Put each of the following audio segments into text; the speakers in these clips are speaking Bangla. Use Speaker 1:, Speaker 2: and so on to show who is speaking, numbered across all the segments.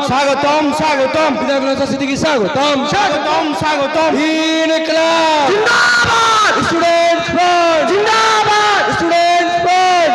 Speaker 1: স্বাগতম স্বাগতম বিধায়ক সিদ্দিকী স্বাগতম স্বাগতম স্বাগতম ইনকলাব জিন্দাবাদ স্টুডেন্টস ফ্রন্ট জিন্দাবাদ স্টুডেন্টস ফ্রন্ট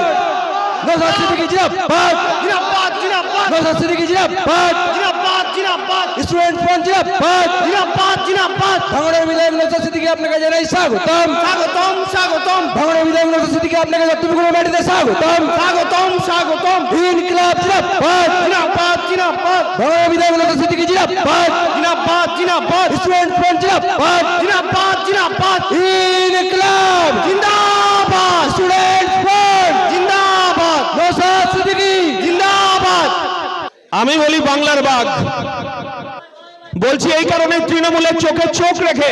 Speaker 1: নওশাদ সিদ্দিকী জিন্দাবাদ জিন্দাবাদ জিন্দাবাদ নওশাদ সিদ্দিকী জিন্দাবাদ জিন্দাবাদ জিন্দাবাদ স্টুডেন্টস ফ্রন্ট জিন্দাবাদ জিন্দাবাদ জিন্দাবাদ ভাঙড়ের বিধায়ক নওশাদ সিদ্দিকী আপনাকে জানাই স্বাগতম স্বাগতম স্বাগতম ভাঙড়ের বিধায়ক নওশাদ সিদ্দিকী আপনাকে দত্তপুকুরের মাটিতে স্বাগতম স্বাগতম স্বাগতম ইনকলাব জিন্দাবাদ জিন্দাবাদ জিন্দাবাদ ভাঙড়ের বিধায়ক নওশাদ সিদ্দিকী জিন্দাবাদ জিন্দাবাদ জিন্দাবাদ স্টুডেন্টস ফ্রন্ট জিন্দাবাদ জিন্দাবাদ জিন্দাবাদ ইনকলাব জিন্দাবাদ স্টুডেন্টস ফ্রন্ট জিন্দাবাদ নওশাদ সিদ্দিকী জিন্দাবাদ।
Speaker 2: আমি বলি বাংলার বাঘ, বলছি এই কারণে তৃণমূলের চোখে চোখ রেখে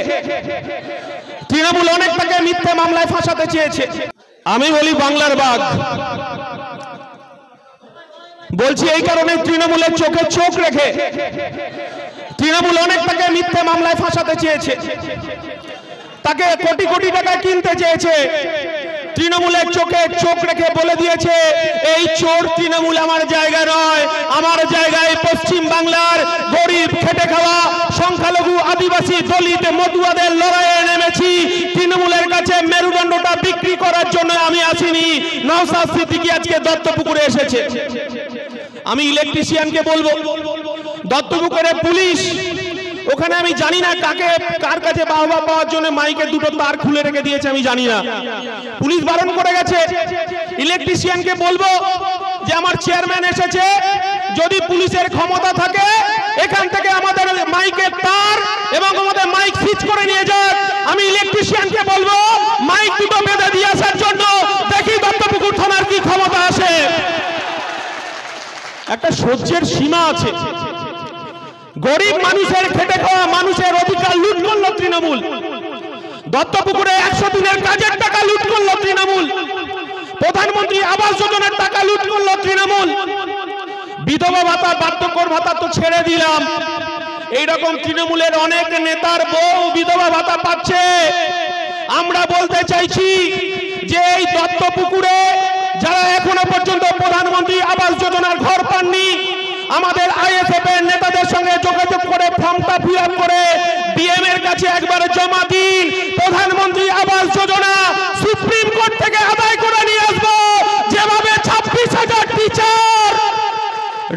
Speaker 2: তৃণমূল অনেক তাকে মিথ্যে মামলায় ফাঁসাতে চেয়েছে। আমি বলি বাংলার বাঘ, বলছি এই কারণে তৃণমূলের চোখে চোখ রেখে তৃণমূল অনেক তাকে মিথ্যে মামলায় ফাঁসাতে চেয়েছে, তাকে কোটি কোটি টাকা কিনতে চেয়েছে। তৃণমূলের চোখে চোখ রেখে বলে দিয়েছে এই চোর তৃণমূল আমার জায়গা নয়, আমার জায়গায় পশ্চিম বাংলার গরিব খেটে খাওয়া সংখ্যালঘু আদিবাসী দলিত মতুয়াদের লড়াইয়ে নেমেছি। তৃণমূলের কাছে মেরুদণ্ডটা বিক্রি করার জন্য আমি আসিনি। নওশাদ সিদ্দিকী আজকে দত্তপুকুরে এসেছে। আমি ইলেকট্রিশিয়ানকে বলবো, দত্তপুকুরে পুলিশ ওখানে আমি জানি না কার কাছে বাহবা পাওয়ার জন্য মাইকে দুটো তার খুলে রেখে দিয়েছে, আমি জানি না। পুলিশ বারণ করে গেছে। ইলেকট্রিশিয়ানকে বলবো যে আমার চেয়ারম্যান এসেছে, যদি পুলিশের ক্ষমতা থাকে এখান থেকে আমাদের মাইকের তার এবং আমাদের মাইক সুইচ করে নিয়ে যাক। আমি ইলেকট্রিশিয়ানকে বলবো মাইক দুটো বেঁধে দিয়ে আসার জন্য, দেখি দত্তপুকুর থানার কি ক্ষমতা আসে। একটা সহ্যের সীমা আছে। গরিব মানুষের খেটে খাওয়া মানুষের অধিকার লুট করলো তৃণমূল। দত্তপুকুরে 100 দিনের কাজের টাকা লুট করলো তৃণমূল। প্রধানমন্ত্রী আবাস যোজনার টাকা লুট করলো তৃণমূল। বিধবা ভাতা বার্ধক্যর ভাতা তো ছেড়ে দিলাম, এইরকম তৃণমূলের অনেক নেতার বউ বিধবা ভাতা পাচ্ছে। আমরা বলতে চাইছি যে এই দত্তপুকুরে যারা এখনো পর্যন্ত প্রধানমন্ত্রী আবাস যোজনার ঘর পাননি, আমাদের আইএসএফ এর নেতাদের সঙ্গে যোগাযোগ করে ফর্মটা ফিল আপ করে ডিএম এর কাছে একবার জমা দিন। প্রধানমন্ত্রী আবাস যোজনা সুপ্রিম কোর্ট থেকে আদায় করে নিয়ে আসবো। যেভাবে 26,000 টিচার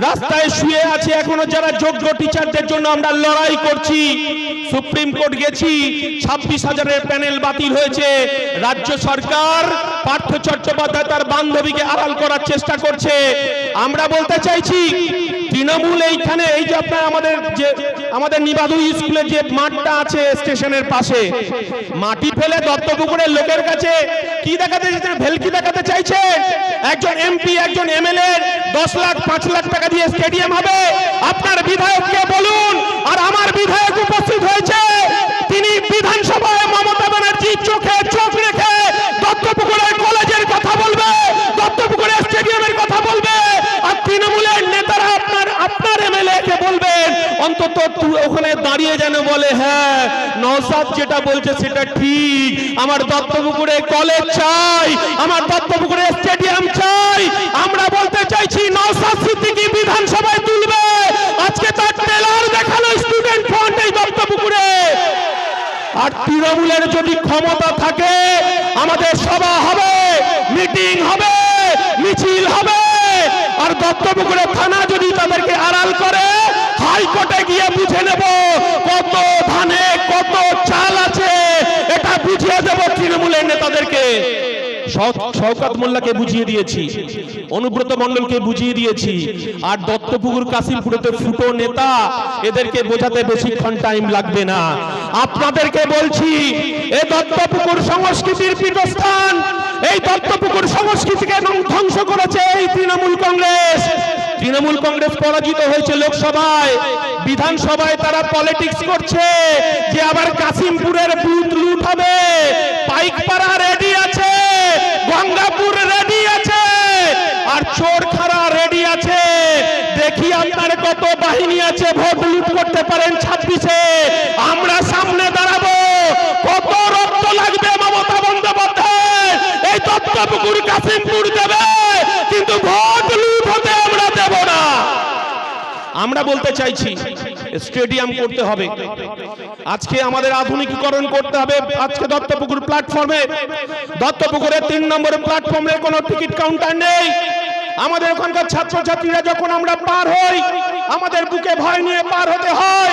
Speaker 2: রাস্তায় শুয়ে আছে, এখনো যারা যোগ্য টিচারদের জন্য আমরা লড়াই করছি। সুপ্রিম কোর্ট গেছি, 26,000-এর প্যানেল বাতিল হয়েছে। রাজ্য সরকার পার্থ চট্টোপাধ্যায় তার বান্ধবীকে আড়াল করার চেষ্টা করছে। আমরা বলতে চাইছি তৃণমূল এইখানে এই যে আপনার আমাদের নিবাধু স্কুলের যে মাঠটা আছে স্টেশনের পাশে, মাটি ফেলে দত্তপুকুরের লোকের কাছে কি দেখাতে চাইছেন? ভেলকি দেখাতে চাইছে। একজন এমপি একজন এমএলএ 10 লাখ 5 লাখ টাকা দিয়ে স্টেডিয়াম হবে। আপনার বিধায়ককে বলুন। আর আমার বিধায়ক উপস্থিত হয়েছে, তিনি বিধানসভায় মমতা ব্যানার্জির চোখে চোখ রেখে দত্তপুকুরের কলেজের কথা বলবে, দত্তপুকুরের স্টেডিয়ামের কথা বলবে। আর তৃণমূলের নেতারা আপনার এমএলএ কে বলবেন অন্তত ওখানে দাঁড়িয়ে যেন বলে হ্যাঁ নওশাদ যেটা বলছে সেটা ঠিক, আমার দত্তপুকুরে কলেজ চাই, আমার দত্তপুকুরে স্টেডিয়াম চাই। আমরা বলতে চাইছি নওশাদ সিদ্দিকী বিধানসভায় তুলবে। আজকে তার ট্রেলার দেখালো স্টুডেন্ট ফ্রন্ট এই দত্তপুকুরে। আর তৃণমূলের যদি ক্ষমতা থাকে আমাদের সভা হবে, মিটিং হবে, মিছিল হবে। আর দত্তপুকুরের থানা যদি তাদেরকে আড়াল করে হাইকোর্টে গিয়ে বুঝে নেব কত ধানে কত চাল আছে, এটা বুঝিয়ে দেব তৃণমূলের নেতাদেরকে। শওকত মোল্লাকে বুঝিয়ে দিয়েছি, অনুব্রত মণ্ডলকে বুঝিয়ে দিয়েছি। আর দত্তপুকুর কাশিমপুরেতে ফুটো নেতা, এদেরকে বোঝাতে বেশিক্ষণ টাইম লাগবে না। আপনাদেরকে বলছি এই দত্তপুকুর সংস্কৃতির পীঠস্থান, এই দত্তপুকুর সংস্কৃতিকে ধ্বংস করেছে এই তৃণমূল কংগ্রেস। তৃণমূল কংগ্রেস পরাজিত হয়েছে লোকসভায়, বিধানসভায় তারা পলিটিক্স করছে যে আবার কাশিমপুরের বুথ লুট হবে। পাইকপাড়া রেডি আছে, গঙ্গাপুর রেডি আছে, আর চোরখারা রেডি আছে। দেখি আপনার কত বাহিনী আছে ভোট লুট করতে পারেন 26-এ। আমরা সামনে দাঁড়াবো, কত রক্ত লাগবে মমতা বন্দ্যোপাধ্যায় এই দত্তপুকুর কাশিমপুর দেবে, কিন্তু ভোট লুট হতে আমরা দেব না। আমরা আমরা বলতে চাইছি স্টেডিয়াম করতে হবে, আজকে আমাদের আধুনিকীকরণ করতে হবে। আজকে দত্তপুকুর প্ল্যাটফর্মে, দত্তপুকুরের 3 নম্বর প্ল্যাটফর্মে কোনো টিকিট কাউন্টার নেই। আমাদের ওখানকার ছাত্রছাত্রীরা যখন আমরা পার হই, আমাদের বুকে ভয় নিয়ে পার হতে হয়।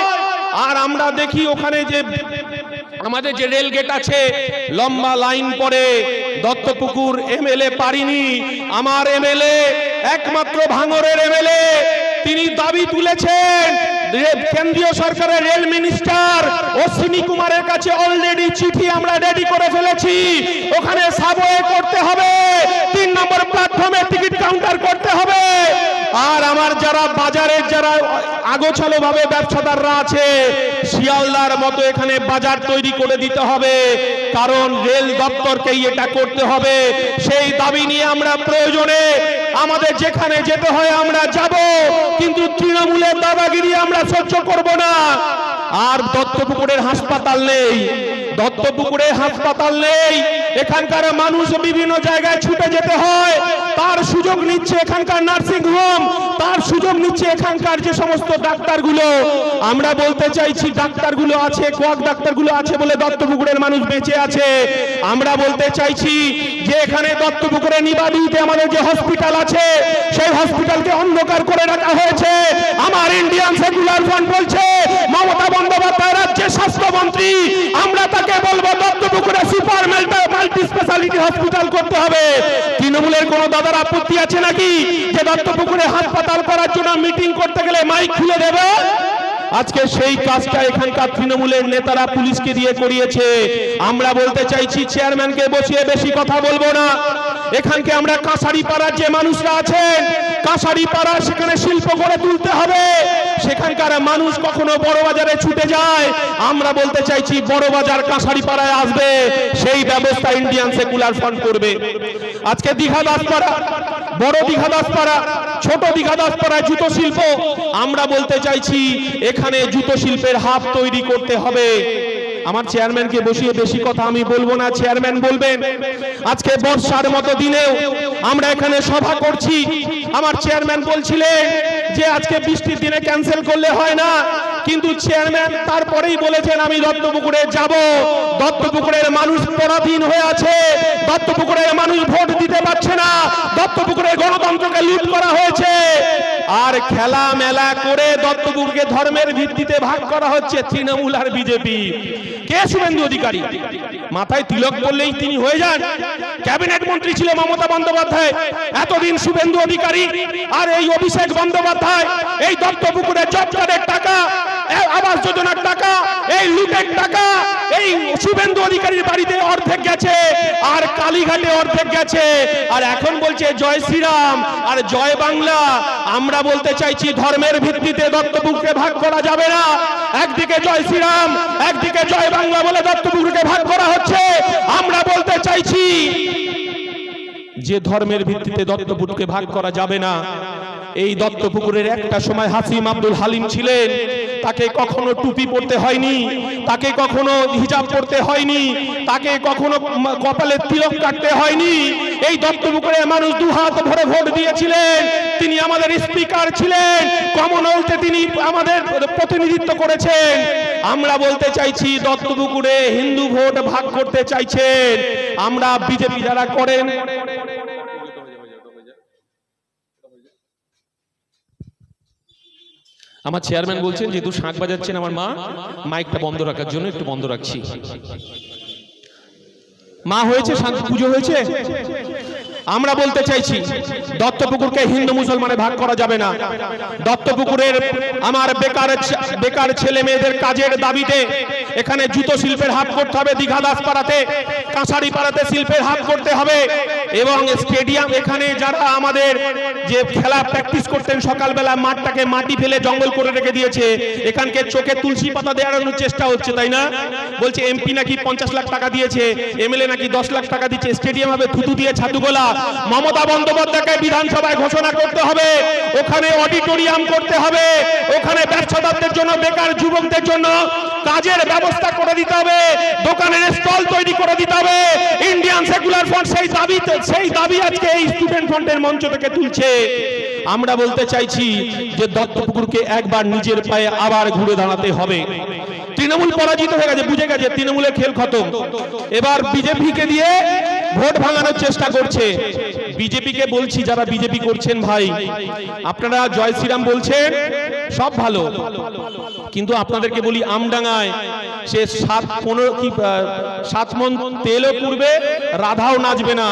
Speaker 2: আর আমরা দেখি ওখানে যে আমাদের যে রেল গেট আছে, লম্বা লাইন পড়ে। দত্তপুকুর এমএলএ পারিনি, আমার এমএলএ, একমাত্র ভাঙরের এমএলএ, তিনি দাবি তুলেছেন কেন্দ্রীয় সরকারের রেল মিনিস্টার অশ্বিনী কুমারের কাছে অলরেডি চিঠি আমরা রেডি করে ফেলেছি। ওখানে সাবওয়ে করতে হবে, 3 নম্বর প্ল্যাটফর্মে টিকিট কাউন্টার করতে হবে। আর আমার যারা বাজারের যারা আগোছালো ভাবে ব্যবসাদাররা আছে, শিয়ালদার মতো এখানে বাজার তৈরি করে দিতে হবে, কারণ রেল দপ্তরকেই এটা করতে হবে। সেই দাবি নিয়ে আমরা প্রয়োজনে আমাদের যেখানে যেতে হয় আমরা যাব, কিন্তু তৃণমূলের দাদাগিরি আমরা সহ্য করব না। আর দত্তপুকুরের হাসপাতাল নেই, দত্তপুকুরে হাসপাতাল নেই, এখানকার মানুষ বিভিন্ন জায়গায় ছুটে যেতে হয়, তার সুযোগ নিচ্ছে এখানকার নার্সিং হোম, তার সুযোগ নিচ্ছে এখানকার যে সমস্ত ডাক্তারগুলো। আমরা বলতে চাইছি ডাক্তারগুলো আছে, কোয়াক ডাক্তারগুলো আছে বলে দত্তপুকুরের মানুষ বেঁচে আছে। আমরা বলতে চাইছি যে এখানে দত্তপুকুরে নিবাদিতে আমাদের যে হসপিটাল আছে, সেই হসপিটালকে অন্ধকার করে রাখা হয়েছে। আমার ইন্ডিয়ান সেকুলার ফ্রন্ট বলছে, মমতা বন্দ্যোপাধ্যায় রাজ্যের স্বাস্থ্যমন্ত্রী, আমরা তাকে বলবো দত্তপুকুরে সুপার মাল্টি স্পেশালিটি হসপিটাল করতে হবে। তৃণমূলের কোন দাদার আপত্তি আছে নাকি যে দত্তপুকুরে হাসপাতাল করার জন্য মিটিং করতে গেলে মাইক খুলে দেবে? আজকে সেই কাজটা এখানকার তৃণমূলের নেতারা পুলিশকে দিয়ে করিয়েছে। আমরা বলতে চাইছি চেয়ারম্যানকে বসিয়ে বেশি কথা বলবো না। এখানকে আমরা কাঁসারি পাড়ার যে মানুষরা আছেন, কাঁসারি পাড়া সেখানে শিল্প গড়ে তুলতে হবে। সেখানকার মানুষ কখনো বড় বাজারে ছুটে যায়, আমরা বলতে চাইছি বড় বাজার কাঁসারি পাড়ায় আসবে, সেই ব্যবস্থা ইন্ডিয়ান সেকুলার ফ্রন্ট করবে। আজকে দীঘা দাসপাড়া, বড় দীঘা দাসপাড়া, ছোট দীঘা দাসপাড়ায় জুতো শিল্প, আমরা বলতে চাইছি এখানে জুতো শিল্পের হাব তৈরি করতে হবে। আমার চেয়ারম্যানকে বসিয়ে বেশি কথা আমি বলবো না, চেয়ারম্যান বলবেন। আজকে বর্ষার মতো দিনেও আমরা এখানে সভা করছি, আমার চেয়ারম্যান বলছিলেন যে আজকে বৃষ্টির দিনে ক্যান্সেল করলে হয় না, কিন্তু চেয়ারম্যান তারপরেই বলেছেন আমি দত্তপুকুরে যাব। দত্তপুকুরের মানুষ পরাধীন হয়ে আছে, দত্তপুকুরের মানুষ ভোট দিতে পারছে না, দত্তপুকুরের গণতন্ত্রকে লুট করা হয়েছে। আর খেলা মেলা করে দত্তপুকুরকে ধর্মের ভিত্তিতে ভাগ করা হচ্ছে তৃণমূল আর বিজেপি। কে শুভেন্দু অধিকারী? মাথায় তিলক করলেই তিনি হয়ে যান? ক্যাবিনেট মন্ত্রী ছিল মমতা বন্দ্যোপাধ্যায়, এতদিন শুভেন্দু অধিকারী আর এই অভিষেক বন্দ্যোপাধ্যায় এই দত্তপুকুরের জব কার্ডের টাকা, আবাস যোজনার টাকা, এই লুটের টাকা এই শুভেন্দু অধিকারীর বাড়িতে অর্ধেক গেছে, আর কালীঘাটে অর্ধেক গেছে, আর এখন বলছে জয় শ্রীরাম আর জয় বাংলা। আমরা বলতে চাইছি ধর্মের ভিত্তিতে দত্তপুকুরকে ভাগ করা যাবে না। একদিকে জয় শ্রীরাম, একদিকে জয় বাংলা বলে দত্তপুকুরকে ভাগ করা হচ্ছে। আমরা বলতে চাইছি যে ধর্মের ভিত্তিতে দত্তপুকুরকে ভাগ করা যাবে না। এই দত্তপুকুরের একটা সময় হাসিম আব্দুল হালিম ছিলেন, তাকে কখনো টুপি পরতে হয়নি, তাকে কখনো হিজাব পরতে হয়নি, তাকে কখনো কপালে তিলক কাটতে হয়নি। এই দত্তপুকুরের মানুষ 2 হাত ভরে ভোট দিয়েছিলেন, তিনি আমাদের স্পিকার ছিলেন, কমনওয়েলথে তিনি আমাদের প্রতিনিধিত্ব করেছেন। আমরা বলতে চাইছি দত্তপুকুরে হিন্দু ভোট ভাগ করতে চাইছেন, আমরা বিজেপি যারা করেন। আমার চেয়ারম্যান বলছেন যেহেতু শাঁখ বাজাচ্ছেন আমার মা, মাইকটা বন্ধ রাখার জন্য একটু বন্ধ রাখছি। মা হয়েছে, শাঁখ পুজো হয়েছে। আমরা বলতে চাইছি দত্তপুকুরকে হিন্দু মুসলমানে ভাগ করা যাবে না। দত্তপুকুরের আমার বেকার ছেলে মেয়েদের কাজের দাবিতে এখানে জুতো শিল্পের হাব করতে হবে, দীঘা দাসপাড়াতে, কাঁসারি পাড়াতে শিল্পের হাব করতে হবে, এবং স্টেডিয়াম এখানে যারা আমাদের যে খেলা প্র্যাকটিস করতেন সকালবেলা মাঠটাকে মাটি ফেলে জঙ্গল করে রেখে দিয়েছে, এখানকে চোখে তুলসী পাতা দেওয়ানোর চেষ্টা হচ্ছে, তাই না? বলছে এমপি নাকি 50 লাখ টাকা দিয়েছে, এমএলএ নাকি 10 লাখ টাকা দিচ্ছে, স্টেডিয়াম হবে থুতু দিয়ে ছাতুগোলা। মমতা বন্দ্যোপাধ্যায়কে বিধানসভায় ঘোষণা করতে হবে, ওখানে অডিটোরিয়াম করতে হবে, ওখানে ব্যবসাদারদের জন্য, বেকার যুবকদের জন্য কাজের ব্যবস্থা করে দিতে হবে, দোকানের স্টল তৈরি করে দিতে হবে। ইন্ডিয়ান সেকুলার ফ্রন্ট সেই দাবি আজকে এই স্টুডেন্ট ফ্রন্টের মঞ্চ থেকে তুলছে। আমরা বলতে চাইছি যে দত্তপুকুরকে একবার নিজের পায়ে আবার ঘুরে দাঁড়াতে হবে। তৃণমূল পরাজিত হয়ে গেছে, বুঝে গেছে তৃণমূলের খেল খতম। এবার বিজেপিকে দিয়ে ভোট ভাঙানোর চেষ্টা করছে। বিজেপিকে বলছি, যারা বিজেপি করছেন ভাই, আপনারা জয় শ্রীরাম বলছেন, সব ভালো, কিন্তু আপনাদেরকে বলি আমডাঙ্গায় সে 7 মণ তেলও পুড়বে, রাধাও নাচবে না।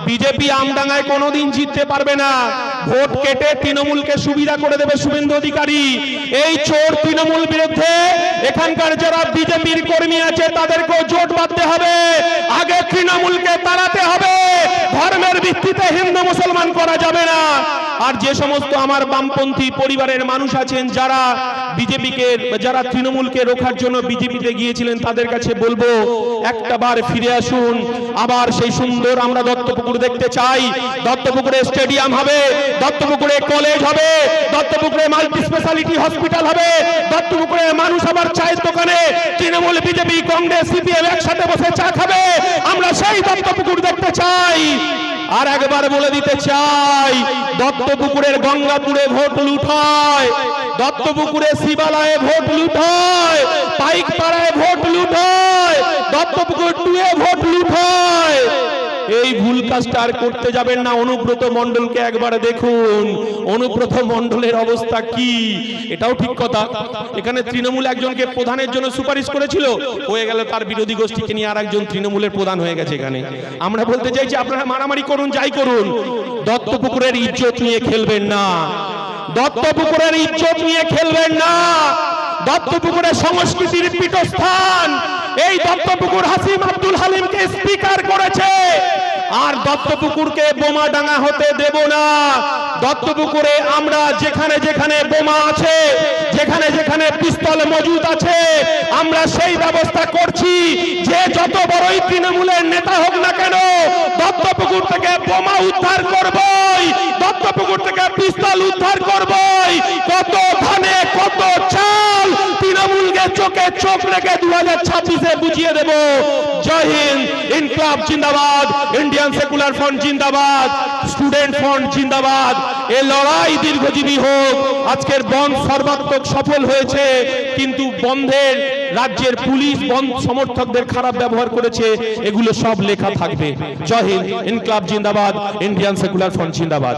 Speaker 2: বিজেপি আমডাঙ্গায় কোনোদিন জিততে পারবে না। ভোট কেটে তৃণমূলকে সুবিধা করে দেবে শুভেন্দু অধিকারী। এই চোর তৃণমূল বিরুদ্ধে এখানকার যারা বিজেপির কর্মী আছে তাদেরকেও জোট বাঁধতে হবে। আগে তৃণমূলকে তাড়াতে হবে, ধর্মের ভিত্তিতে হিন্দু মুসলমান করা যাবে না। আর যে সমস্ত আমার বামপন্থী পরিবারের মানুষ আছেন যারা বিজেপিকে, যারা তৃণমূলকে রোখার জন্য বিজেপিতে গিয়েছিলেন, তাদের কাছে বলবো একটাবার ফিরে আসুন। আবার সেই সুন্দর আমরা দত্তপুকুর দেখতে চাই। দত্তপুকুরে স্টেডিয়াম হবে, দত্তপুকুরে কলেজ হবে, দত্তপুকুরে মাল্টি স্পেশালিটি হসপিটাল হবে, দত্তপুকুরে মানুষ আবার চায়ের দোকানে তৃণমূল, বিজেপি, কংগ্রেস, সিপিএম একসাথে বসে চা খাবে। আমরা সেই দত্তপুকুর দেখতে চাই। আর একবার বলে দিতে চাই, দত্তপুকুরের গঙ্গাপুরে ভোট লুট হয়, দত্তপুকুরে শিবালয়ে ভোট লুট হয়, পাইকপাড়ায় ভোট লুট হয়, দত্তপুকুর 2 এ ভোট লুট হয়। এই ভুল কাজটা আর করতে যাবেন না। অনুব্রত মণ্ডলকে একবার দেখুন, অনুব্রত মণ্ডলের অবস্থা কি। এটাও ঠিক কথা, এখানে তৃণমূল একজনকে প্রধানের জন্য সুপারিশ করেছিল, হয়ে গেল তার বিরোধী গোষ্ঠীকে নিয়ে আর একজন তৃণমূলের প্রধান হয়ে গেছে এখানে। আমরা বলতে চাইছি আপনারা মারামারি করুন, যাই করুন, দত্তপুকুরের ইজ্জত নিয়ে খেলবেন না, দত্তপুকুরের ইজ্জত নিয়ে খেলবেন না। দত্তপুকুরের সংস্কৃতির পীঠস্থান। এই দত্তপুকুর হাসিম আব্দুল হালিমকে স্পিকার করেছে, আর দত্তপুকুরকে বোমা ডাঙ্গা হতে দেব না। দত্তপুকুরে আমরা যেখানে যেখানে বোমা আছে, যেখানে যেখানে পিস্তল মজুদ আছে, আমরা সেই ব্যবস্থা করছি যে যত বড়ই তৃণমূলের নেতা হোক না কেন, দত্তপুকুর থেকে বোমা উদ্ধার করবই, দত্তপুকুর থেকে পিস্তল উদ্ধার করবই। কত ধানে কত চাল তৃণমূলকে চোখে চোখ রেখে 2026-এ বুঝিয়ে দেব। জয় হিন্দ, ইনকলাব জিন্দাবাদ, ইন্ডিয়ান সেকুলার ফ্রন্ট জিন্দাবাদ, স্টুডেন্ট ফ্রন্ট জিন্দাবাদ। এই লড়াই দীর্ঘজীবী হোক। আজকের বন্ধ সর্বাত্মক সফল হয়েছে, কিন্তু বন্ধের রাজ্যের পুলিশ বন্ধ সমর্থকদের খারাপ ব্যবহার করেছে, এগুলো সব লেখা থাকবে। জয় হিন্দ, ইনকলাব জিন্দাবাদ, ইন্ডিয়ান সেকুলার ফ্রন্ট জিন্দাবাদ।